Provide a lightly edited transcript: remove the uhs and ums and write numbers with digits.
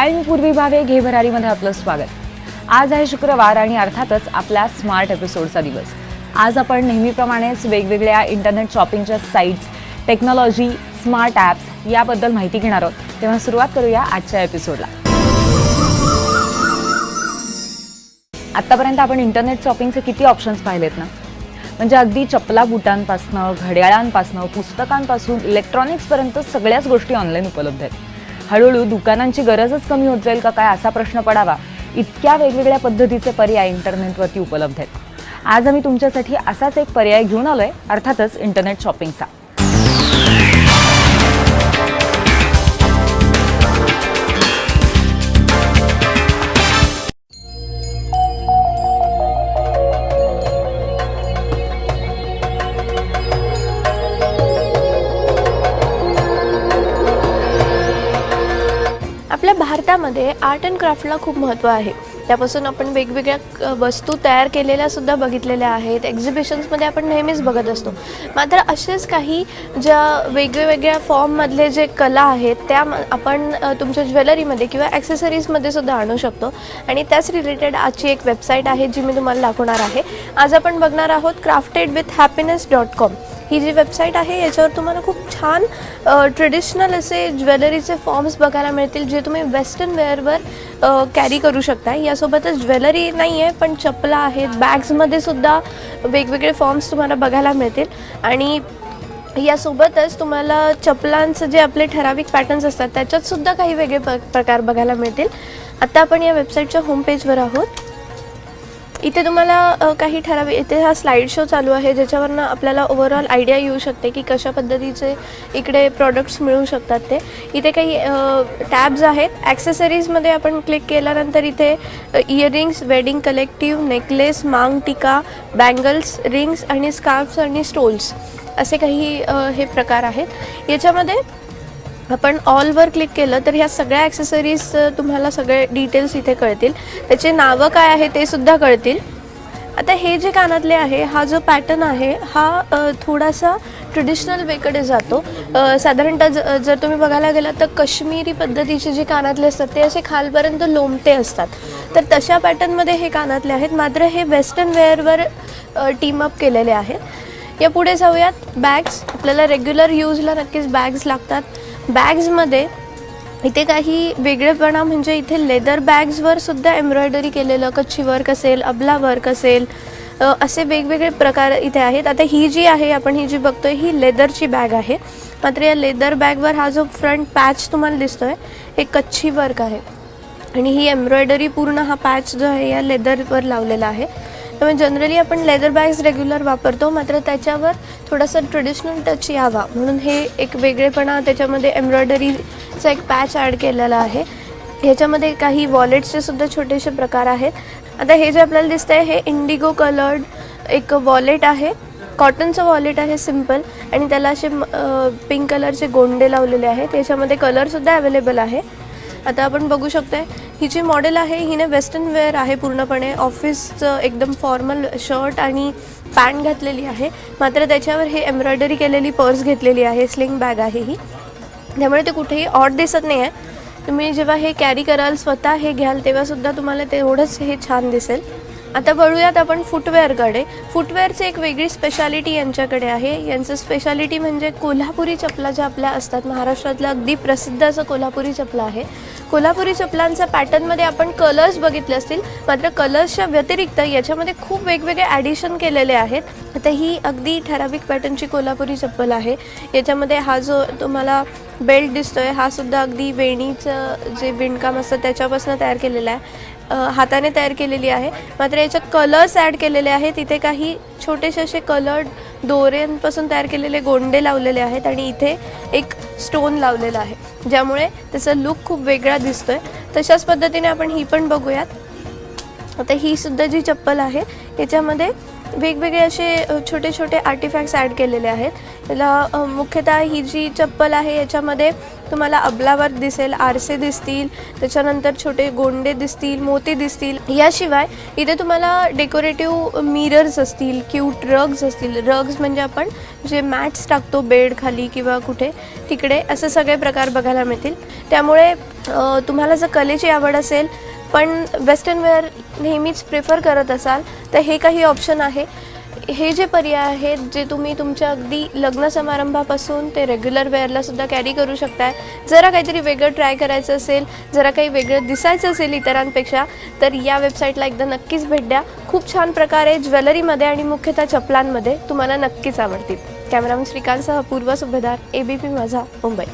हाय, मी पूर्वी भावे घे भरारीमध्ये आपलं स्वागत। आज आहे शुक्रवार आणि अर्थातच आपल्या स्मार्ट एपिसोडचा दिवस। आज आपण नेहमीप्रमाणेच वेगवेगळ्या इंटरनेट शॉपिंगच्या साइट्स, टेक्नॉलॉजी, स्मार्ट ॲप्स याबद्दल माहिती घेणार आहोत। तेव्हा सुरुवात करूया आजच्या एपिसोडला। आतापर्यंत आपण इंटरनेट शॉपिंगचे किती ऑप्शन्स पाहिलेत ना, म्हणजे अगदी चपला बुटांपासनं, घड्याळांपासनं, पुस्तकांपासून इलेक्ट्रॉनिक्सपर्यंत सगळ्याच गोष्टी ऑनलाईन उपलब्ध आहेत। हळूहळू दुकानांची गरजच कमी होत जाईल का काय असा प्रश्न पडावा, इतक्या वेगवेगळ्या पद्धतीचे पर्याय इंटरनेटवरती उपलब्ध आहेत। आज आम्ही तुमच्यासाठी असाच एक पर्याय घेऊन आलोय, अर्थातच इंटरनेट शॉपिंगचा। आपल्या भारतामध्ये आर्ट अँड क्राफ्टला खूप महत्त्व आहे। त्यापासून आपण वेगवेगळ्या वस्तू तयार केलेल्या सुद्धा बघितलेल्या आहेत। एक्झिबिशन्समध्ये आपण नेहमीच बघत असतो। मात्र असेच काही ज्या वेगवेगळ्या फॉर्ममधले जे कला आहेत त्या आपण तुमच्या ज्वेलरीमध्ये किंवा ॲक्सेसरीजमध्ये सुद्धा आणू शकतो। आणि त्याच रिलेटेड आजची एक वेबसाईट आहे जी मी तुम्हाला दाखवणार आहे। आज आपण बघणार आहोत craftedwithhappiness.com। ही जी वेबसाईट आहे याच्यावर तुम्हाला खूप छान ट्रेडिशनल असे ज्वेलरीचे फॉर्म्स बघायला मिळतील, जे तुम्ही वेस्टर्न वेअरवर कॅरी करू शकता। यासोबतच ज्वेलरी नाही आहे पण चपला आहेत, बॅग्समध्ये सुद्धा वेगवेगळे फॉर्म्स तुम्हाला बघायला मिळतील। आणि यासोबतच तुम्हाला चपलांचं जे आपले ठराविक पॅटर्न्स असतात त्याच्यात सुद्धा काही वेगळे प्रकार बघायला मिळतील। आता आपण या वेबसाईटच्या होम पेजवर आहोत। इथे तुम्हाला काही ठराविक इथे हा स्लाइड शो चालू आहे, ज्याच्यावरनं आपल्याला ओव्हरऑल आयडिया येऊ शकते की कशा पद्धतीचे इकडे प्रोडक्ट्स मिळू शकतात ते। इथे काही टॅब्स आहेत। ॲक्सेसरीजमध्ये आपण क्लिक केल्यानंतर इथे इयरिंग्स, वेडिंग कलेक्टिव्ह, नेकलेस, मांग टिका, बँगल्स, रिंग्स आणि स्कार्फ्स आणि स्टोल्स असे काही हे प्रकार आहेत। याच्यामध्ये आपण ऑलवर क्लिक केलं तर ह्या सगळ्या ॲक्सेसरीज तुम्हाला सगळे डिटेल्स इथे कळतील, त्याचे नावं काय आहे ते सुद्धा कळतील। आता हे जे कानातले आहे, हा जो पॅटर्न आहे हा थोडासा ट्रेडिशनल वेकडे जातो। साधारणतः जर तुम्ही बघायला गेलात तर काश्मीरी पद्धतीचे जे कानातले असतात ते असे खालपर्यंत लोंबते असतात, तर तशा पॅटर्नमध्ये हे कानातले आहेत। मात्र हे वेस्टर्न वेअरवर टीम अप केलेले आहेत। या पुढे जाऊयात। बॅग्स, आपल्याला रेग्युलर यूजला नक्कीच बॅग्स लागतात। बॅग्समध्ये इथे काही वेगळेपणा म्हणजे इथे लेदर बॅग्सवर सुद्धा एम्ब्रॉयडरी केलेलं कच्ची वर्क असेल, अबला वर्क असेल, असे वेगवेगळे प्रकार इथे आहेत। आता ही जी आहे, आपण ही जी बघतोय ही लेदरची बॅग आहे। मात्र या लेदर बॅगवर हा जो फ्रंट पॅच तुम्हाला दिसतोय हे कच्ची वर्क आहे आणि ही एम्ब्रॉयडरी पूर्ण हा पॅच जो आहे या लेदरवर लावलेला आहे। त्यामुळे जनरली आपण लेदर बॅग्स रेग्युलर वापरतो, मात्र त्याच्यावर थोडासा ट्रेडिशनल टच यावा म्हणून हे एक वेगळेपणा, त्याच्यामध्ये एम्ब्रॉयडरीचा एक पॅच ॲड केलेला आहे। ह्याच्यामध्ये काही वॉलेट्सचे सुद्धा छोटेसे प्रकार आहेत। आता हे जे आपल्याला दिसतंय हे इंडिगो कलर्ड एक वॉलेट आहे, कॉटनचं वॉलेट आहे सिम्पल, आणि त्याला असे पिंक कलरचे गोंडे लावलेले आहेत। याच्यामध्ये कलरसुद्धा अवेलेबल आहे। आता आपण बघू शकतोय ही जी मॉडेल आहे हिने वेस्टर्न वेअर आहे, पूर्णपणे ऑफिसचं एकदम फॉर्मल शर्ट आणि पॅन्ट घातलेली आहे। मात्र त्याच्यावर हे एम्ब्रॉयडरी केलेली पर्स घेतलेली आहे, स्लिंग बॅग आहे ही, त्यामुळे ते कुठेही ऑड दिसत नाही आहे। तुम्ही जेव्हा हे कॅरी कराल, स्वतः हे घ्याल, तेव्हासुद्धा तुम्हाला तेवढंच हे छान दिसेल। आता वळूयात आपण फुटवेअरकडे। फुटवेअरची एक वेगळी स्पेशालिटी यांच्याकडे आहे। यांचं स्पेशालिटी म्हणजे कोल्हापुरी चपला ज्या आपल्या असतात, महाराष्ट्रातलं अगदी प्रसिद्ध असं कोल्हापुरी चपला आहे। कोल्हापुरी चपलांच्या पॅटर्नमध्ये आपण कलर्स बघितले असतील, मात्र कलर्सच्या व्यतिरिक्त याच्यामध्ये खूप वेगवेगळे ॲडिशन केलेले आहेत। आता ही अगदी ठराविक पॅटर्नची कोल्हापुरी चप्पल आहे। याच्यामध्ये हा जो तुम्हाला बेल्ट दिसतोय हा सुद्धा अगदी वेणीचं जे विणकाम असतं त्याच्यापासून तयार केलेला आहे, हाताने तयार केलेली आहे। मात्र याच्यात कलर्स ॲड केलेले आहेत। इथे काही छोटेसे असे कलर्ड दोऱ्यांपासून तयार केलेले गोंडे लावलेले आहेत आणि इथे एक स्टोन लावलेला आहे, ज्यामुळे त्याचा लुक खूप वेगळा दिसतोय। तशाच पद्धतीने आपण ही पण बघूयात। आता ही सुद्धा जी चप्पल आहे याच्यामध्ये वेगवेगळे असे छोटे छोटे आर्टिफॅक्ट्स ॲड केलेले आहेत। याला मुख्यतः ही जी चप्पल आहे याच्यामध्ये तुम्हाला अबलावर दिसेल, आरसे दिसतील, त्याच्यानंतर छोटे गोंडे दिसतील, मोती दिसतील. याशिवाय इथे तुम्हाला डेकोरेटिव्ह मिरर्स असतील, क्यूट रग्स असतील. रग्स म्हणजे आपण जे मॅट्स टाकतो बेड खाली किंवा कुठे तिकडे, असे सगळे प्रकार बघायला मिळतील. त्यामुळे तुम्हाला जर कलेची आवड असेल पण वेस्टर्न वेअर नेहमीच प्रिफर करत असाल तर हे काही ऑप्शन आहे. हे जे पर्याय आहेत जे तुम्ही तुमच्या अगदी लग्न समारंभापासून ते रेग्युलर वेअरला सुद्धा कॅरी करू शकताय. जरा काहीतरी वेगळं ट्राय करायचं असेल, जरा काही वेगळं दिसायचं असेल इतरांपेक्षा, तर या वेबसाईटला एकदा नक्कीच भेट द्या. खूप छान प्रकारे ज्वेलरीमध्ये आणि मुख्यतः चपलांमध्ये तुम्हाला नक्कीच आवडतील. कॅमेरामन श्रीकांतसह पूर्व सुभेदार, ABP माझा, मुंबई.